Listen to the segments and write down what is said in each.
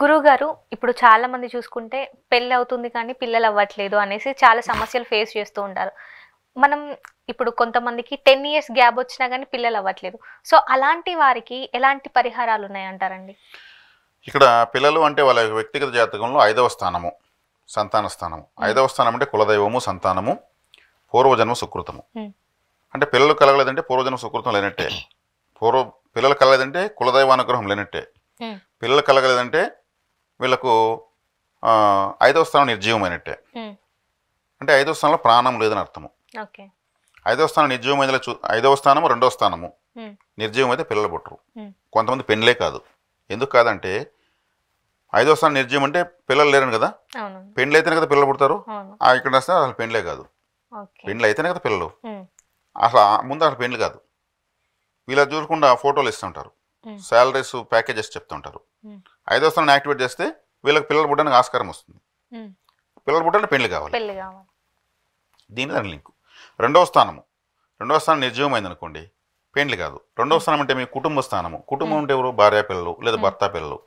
గురువుగారు ఇప్పుడు చాలా మంది చూసుకుంటే పెళ్లి అవుతుంది కానీ పిల్లలు అవ్వట్లేదు అనేసి చాలా సమస్యలు ఫేస్ చేస్తూ ఉంటారు. మనం ఇప్పుడు కొంతమందికి 10 ఇయర్స్ గ్యాప్ వచ్చినా కానీ పిల్లలు అవ్వట్లేదు. సో అలాంటి వారికి ఎలాంటి పరిహారాలు ఉన్నాయంటారండి? ఇక్కడ పిల్లలు అంటే వాళ్ళ వ్యక్తిగత జాతకంలో 5వ స్థానము సంతాన స్థానము. 5వ స్థానం అంటే కులదైవము, సంతానము, పూర్వజన్మ సుకృతము. అంటే పిల్లలు కలగలేదంటే పూర్వజన్మ సుకృతం లేనట్టే. పిల్లలు కలగలేదంటే కులదైవానుగ్రహం లేనట్టే. పిల్లలు కలగలేదంటే వీళ్ళకు 5వ స్థానం నిర్జీవమైనట్టే. అంటే 5వ స్థానంలో ప్రాణం లేదని అర్థము. 5వ స్థానం నిర్జీవమైన 5వ స్థానము 2వ స్థానము నిర్జీవం అయితే పిల్లలు పుట్టరు. కొంతమంది పెళ్ళే కాదు. ఎందుకు కాదంటే 5వ స్థానం నిర్జీవం అంటే పిల్లలు లేరని కదా, పెండ్లు అయితేనే కదా పిల్లలు పుడతారు. ఇక్కడ వస్తే అసలు పెండ్లే కాదు, పెండ్లు అయితేనే కదా పిల్లలు. అసలు ముందు అసలు పెండ్లు కాదు. వీళ్ళ చూడకుండా ఫోటోలు ఇస్తుంటారు, శాలరీస్ ప్యాకేజెస్ చెప్తుంటారు. 5వ స్థానం యాక్టివేట్ చేస్తే వీళ్ళకి పిల్లలు పుట్టడానికి ఆస్కారం వస్తుంది. పిల్లలు పుట్టాలంటే పెళ్లి కావాలి. దీని దాని లింకు. 2వ స్థానము నిర్జీవమైంది అనుకోండి, పెండ్లి కాదు. 2వ స్థానం అంటే మీ కుటుంబ స్థానము. కుటుంబం అంటే ఎవరు? భార్య పిల్లలు లేదా భర్త పిల్లలు.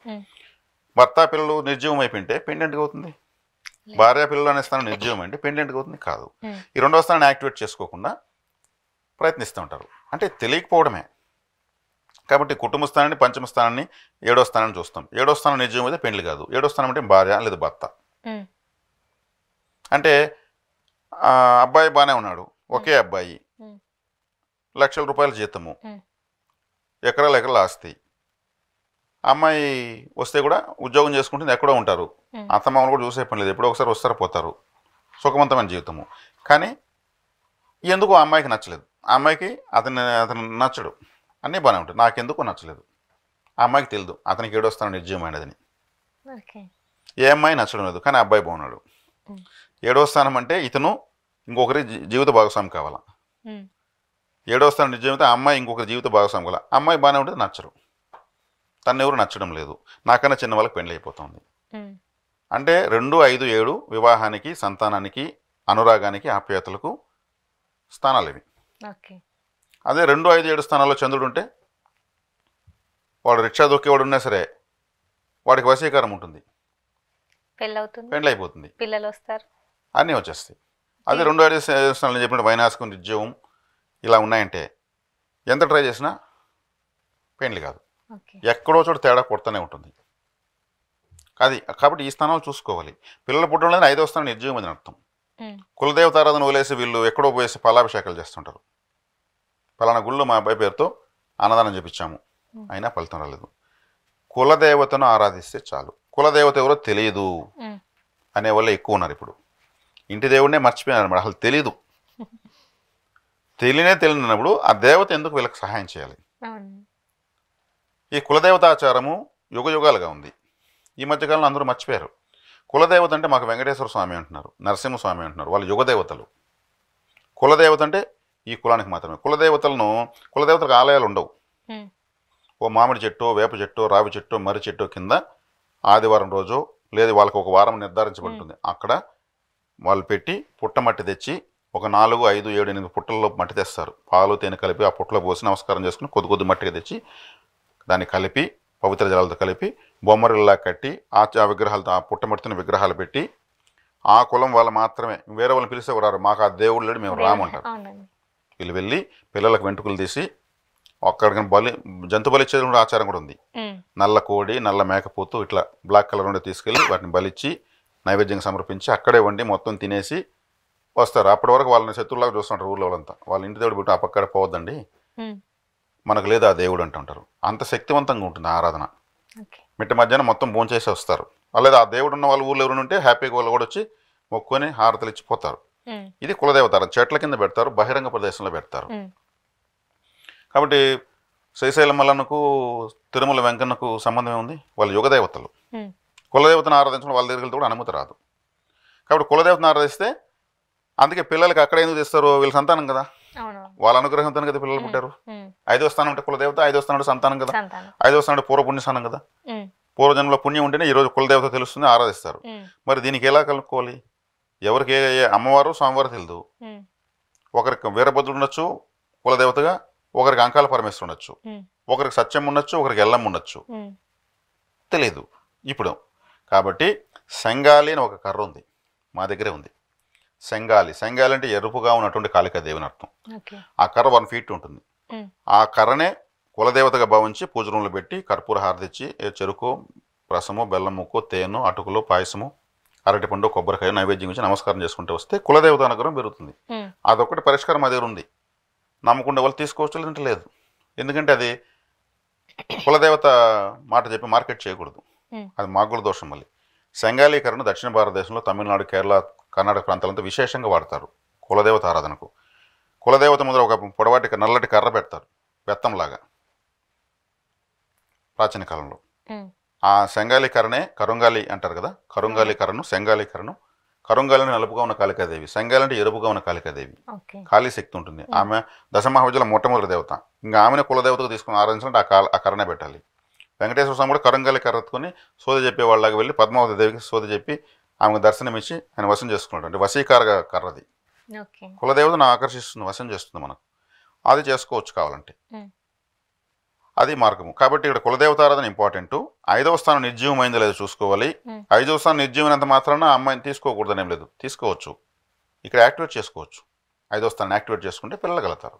భర్త పిల్లలు నిర్జీవం అయిపోయింటే పెండ్లి ఎందుకు అవుతుంది? భార్య పిల్లలు అనే స్థానం నిర్జీవం అంటే పెండ్లి ఎందుకు అవుతుంది? కాదు. ఈ 2వ స్థానాన్ని యాక్టివేట్ చేసుకోకుండా ప్రయత్నిస్తూ ఉంటారు, అంటే తెలియకపోవడమే. కాబట్టి కుటుంబ స్థానాన్ని, పంచమ స్థానాన్ని, 7వ స్థానాన్ని చూస్తాం. 7వ స్థానం నిర్జీవం అయితే పెండ్లి కాదు. 7వ స్థానం అంటే భార్య లేదా భర్త. అంటే అబ్బాయి బాగానే ఉన్నాడు, ఒకే అబ్బాయి, లక్షల రూపాయల జీతము, ఎకరాల ఆస్తి. అమ్మాయి వస్తే కూడా ఉద్యోగం చేసుకుంటుంది, ఎక్కడో ఉంటారు, అత్తమామలు కూడా చూసే పని లేదు, ఎప్పుడో ఒకసారి వస్తారు పోతారు, సుఖవంతమైన జీవితము. కానీ ఎందుకు ఆ అమ్మాయికి నచ్చలేదు. ఆ అమ్మాయికి అతను నచ్చడు, అన్నీ బాగానే ఉంటాయి, నాకెందుకు నచ్చలేదు. ఆ అమ్మాయికి తెలియదు అతనికి 7వ స్థానం నిర్జీవమైనదని. ఏ అమ్మాయి నచ్చడం లేదు, కానీ అబ్బాయి బాగున్నాడు. 7వ స్థానం అంటే ఇతను ఇంకొకరి జీవిత భాగస్వామి కావాలా. 7వ స్థానం నిర్జీవిత అమ్మాయి ఇంకొకరి జీవిత భాగస్వామి కావాలా. అమ్మాయి బాగానే ఉంటుంది, నచ్చరు, తను ఎవరు నచ్చడం లేదు, నాకన్నా చిన్న వాళ్ళకి పెళ్ళి అయిపోతుంది. అంటే 2, 5, 7 వివాహానికి, సంతానానికి, అనురాగానికి, ఆప్యాయతలకు స్థానాలు ఇవి. అదే 2, 5, 7 స్థానాల్లో చంద్రుడు ఉంటే వాడు రిక్షా దొక్కేవాడు ఉన్నా సరే వాడికి వశీకారం ఉంటుంది, పెళ్ళి అయిపోతుంది, పిల్లలు వస్తారు, అన్నీ వచ్చేస్తాయి. అదే 2, 5 స్థానాలు చెప్పినట్టు వైనాశకం, నిర్జీవం ఇలా ఉన్నాయంటే ఎంత ట్రై చేసినా పెళ్ళి కాదు, ఎక్కడో చోట తేడా కొడుతూనే ఉంటుంది. అది కాబట్టి ఈ స్థానాలు చూసుకోవాలి. పిల్లలు పుట్టడం లేదని 5వ స్థానం నిర్జీవం అని అర్థం. కులదేవత ఆరాధన వదిలేసి వీళ్ళు ఎక్కడో పోయేసి ఫలాభిషేకాలు చేస్తుంటారు. ఫలానా గుళ్ళు మా అబ్బాయి పేరుతో అన్నదానం చేపించాము, అయినా ఫలితం రాలేదు. కులదేవతను ఆరాధిస్తే చాలు. కులదేవత ఎవరో తెలియదు అనే వాళ్ళు ఎక్కువ ఉన్నారు ఇప్పుడు. ఇంటి దేవుడినే మర్చిపోయినారు అన్నమాట, అసలు తెలీదు. తెలియనప్పుడు ఆ దేవత ఎందుకు వీళ్ళకి సహాయం చేయాలి? ఈ కులదేవతాచారము యుగ యుగాలుగా ఉంది. ఈ మధ్యకాలంలో అందరూ మర్చిపోయారు. కులదేవత అంటే మాకు వెంకటేశ్వర స్వామి అంటున్నారు, నరసింహస్వామి అంటున్నారు, వాళ్ళు యుగదేవతలు. కులదేవత అంటే ఈ కులానికి మాత్రమే. కులదేవతలకు ఆలయాలు ఉండవు. ఓ మామిడి చెట్టు, వేప చెట్టు, రావి చెట్టు, మర్రి చెట్టు కింద ఆదివారం రోజు లేదు వాళ్ళకి ఒక వారం నిర్ధారించబడుతుంది, అక్కడ వాళ్ళు పెట్టి పుట్టమట్టి తెచ్చి ఒక 4, 5, 7, 8 పుట్టల్లో మట్టి తెస్తారు. పాలు తేనె కలిపి ఆ పుట్టలో పోసి నమస్కారం చేసుకుని కొద్ది మట్టిగా తెచ్చి దాన్ని కలిపి పవిత్ర జలాలతో కలిపి బొమ్మరిల్లా కట్టి ఆ విగ్రహాలతో, ఆ పుట్టమట్టిన విగ్రహాలు పెట్టి ఆ కులం వాళ్ళు మాత్రమే, వేరే వాళ్ళని పిలిస్తే రారు, మాకు ఆ దేవుడు లేడు మేము రామంటారు. వీళ్ళు వెళ్ళి పిల్లలకు వెంట్రుకలు తీసి అక్కడికి జంతు బలి ఇచ్చేది కూడా ఆచారం కూడా ఉంది. నల్ల కోడి, నల్ల మేకపోతు ఇట్లా బ్లాక్ కలర్ ఉండే తీసుకెళ్ళి వాటిని బలిచ్చి నైవేద్యంగా సమర్పించి అక్కడే వండి మొత్తం తినేసి వస్తారు. అప్పటి వరకు వాళ్ళని శత్రువులాగా చూస్తుంటారు ఊళ్ళో వాళ్ళంతా. వాళ్ళ ఇంటి దేవుడు పెట్టి ఆ పక్కడే పోవద్దండి, మనకు లేదు ఆ దేవుడు అంటుంటారు. అంత శక్తివంతంగా ఉంటుంది ఆరాధన. మిట్ట మధ్యాహ్నం మొత్తం భోంచేసి వస్తారు. లేదా ఆ దేవుడు ఉన్న వాళ్ళు ఊళ్ళో ఎవరు ఉంటే హ్యాపీగా వాళ్ళు కూడా వచ్చి మొక్కుని హారతలు ఇచ్చిపోతారు. ఇది కులదేవత. చెట్ల కింద పెడతారు, బహిరంగ ప్రదేశంలో పెడతారు. కాబట్టి శ్రీశైలం మల్లన్నకు, తిరుమల వెంకన్నకు సంబంధం ఉంది, వాళ్ళు యుగదేవతలు. కులదేవతను ఆరాధించడం వాళ్ళ దగ్గరికి కూడా అనుమతి రాదు. కాబట్టి కులదేవతను ఆరాధిస్తే, అందుకే పిల్లలకి అక్కడ ఎందుకు తెస్తారు? వీళ్ళ సంతానం కదా, వాళ్ళ అనుగ్రహంతో కదా పిల్లలు పుట్టారు. 5వ స్థానం అంటే కులదేవత, 5వ స్థానం అంటే సంతానం కదా, 5వ స్థానం అంటే పూర్వపుణ్యస్థానం కదా. పూర్వజన్మలో పుణ్యం ఉంటేనే ఈరోజు కులదేవత తెలుస్తుంది, ఆరాధిస్తారు. మరి దీనికి ఎలా కలుపుకోవాలి? ఎవరికి ఏ అమ్మవారు స్వామివారు తెలియదు. ఒకరికి వీరభద్రుడు ఉండొచ్చు కులదేవతగా, ఒకరికి అంకాల పరమేశ్వరుడు ఉండొచ్చు, ఒకరికి సత్యం ఉండొచ్చు, ఒకరికి ఎల్లమ్మ ఉండొచ్చు, తెలియదు. ఇప్పుడు కాబట్టి సెంగాలి అని ఒక కర్ర ఉంది, మా దగ్గరే ఉంది. సెంగాలి అంటే ఎరుపుగా ఉన్నటువంటి కాళికాదేవిని అర్థం. ఆ కర్ర 1 feet ఉంటుంది. ఆ కర్రనే కులదేవతగా భావించి పూజ రూమ్లో పెట్టి కర్పూర హారతిచ్చి చెరుకు, రసము, బెల్లం ముక్కు, తేను, అటుకులు, పాయసము, అరటిపండు, కొబ్బరికాయ నైవేద్యం ఇచ్చి నమస్కారం చేసుకుంటూ వస్తే కులదేవత అనుగ్రహం పెరుగుతుంది. అదొకటి పరిష్కారం మా దగ్గర ఉంది. నమ్మకుండా వాళ్ళు తీసుకోవచ్చు, లేదంటే లేదు. ఎందుకంటే అది కులదేవత మాట చెప్పి మార్కెట్ చేయకూడదు, అది మాగుల దోషం. మళ్ళీ సెంగాలీకరణ దక్షిణ భారతదేశంలో తమిళనాడు, కేరళ, కర్ణాటక ప్రాంతాలంతా విశేషంగా వాడతారు కులదేవత ఆరాధనకు. కులదేవత ముందర ఒక పొడవాటి నల్లటి కర్ర పెడతారు, బెత్తంలాగా, ప్రాచీన కాలంలో. ఆ సెంగాలీకరణే కరుంగాలి అంటారు కదా, కరుంగాలీకరణను సెంగాలీకరణం. కరుంగాలిని నలుపుగా ఉన్న కాళికాదేవి, సెంగాలి అంటే ఎరుపుగా ఉన్న కాళికాదేవి. కాళీ శక్తి ఉంటుంది. ఆమె దశమహావిద్యలో మొట్టమొదటి దేవత. ఇంకా ఆమెను కులదేవతకు తీసుకుని ఆరాధించాలంటే ఆ కర్రనే పెట్టాలి. వెంకటేశ్వర స్వామి కూడా కరుంగాలి కర్రతుకొని సోద చెప్పే వాళ్ళకి వెళ్ళి పద్మావతి దేవికి సోద చెప్పి ఆమెకు దర్శనం ఇచ్చి ఆయన వశం చేసుకున్నాడు. అంటే వశీకార కర్రది. కులదేవతను ఆకర్షిస్తుంది, వశం చేస్తుంది మనకు. అది చేసుకోవచ్చు కావాలంటే, అది మార్గము. కాబట్టి ఇక్కడ కులదేవతారాధన ఇంపార్టెంట్. 5వ స్థానం నిర్జీవమైందో లేదో చూసుకోవాలి. 5వ స్థానం నిర్జీవమైనంత మాత్రాన అమ్మాయిని తీసుకోకూడదని ఏం లేదు, తీసుకోవచ్చు. ఇక్కడ యాక్టివేట్ చేసుకోవచ్చు. 5వ స్థానం యాక్టివేట్ చేసుకుంటే పిల్లలు కలుగుతారు.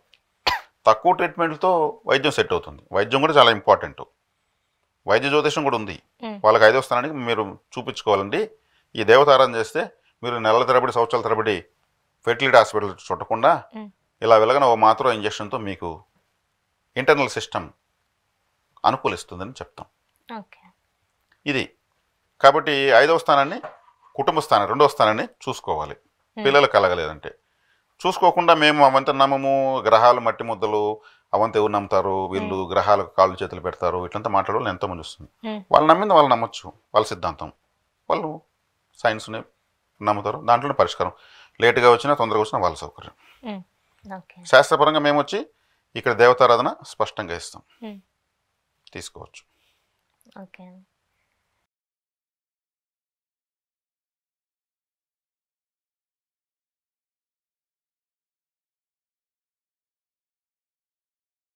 తక్కువ ట్రీట్మెంట్తో వైద్యం సెట్ అవుతుంది. వైద్యం కూడా చాలా ఇంపార్టెంట్. వైద్య జ్యోతిషం కూడా ఉంది. వాళ్ళకి 5వ స్థానానికి మీరు చూపించుకోవాలండి. ఈ దేవతారాధన చేస్తే మీరు నెలల తరబడి, సంవత్సరాల తరబడి ఫెర్టిలిటీ హాస్పిటల్ చుట్టకుండా ఇలా వెళ్ళగానే ఓ మాత్రం ఇంజక్షన్తో మీకు ఇంటర్నల్ సిస్టమ్ అనుకూలిస్తుందని చెప్తాం. ఇది కాబట్టి 5వ స్థానాన్ని, కుటుంబ స్థానం, 2వ స్థానాన్ని చూసుకోవాలి. పిల్లలు కలగలేదంటే చూసుకోకుండా మేము అవంతా నమ్మము, గ్రహాలు మట్టి ముద్దలు అవంతా ఎవరు నమ్ముతారు, వీళ్ళు గ్రహాలకు కాళ్ళు చేతులు పెడతారు, ఇట్లంతా మాట్లాడాలని ఎంతోమంది వస్తుంది. వాళ్ళు నమ్మింది వాళ్ళు నమ్మొచ్చు, వాళ్ళ సిద్ధాంతం, వాళ్ళు సైన్స్ని నమ్ముతారు. దాంట్లోనే పరిష్కారం. లేటుగా వచ్చినా తొందరగా వచ్చినా వాళ్ళ సౌకర్యం. శాస్త్రపరంగా మేము వచ్చి ఇక్కడ దేవతారాధన స్పష్టంగా ఇస్తాం, తీసుకోవచ్చు.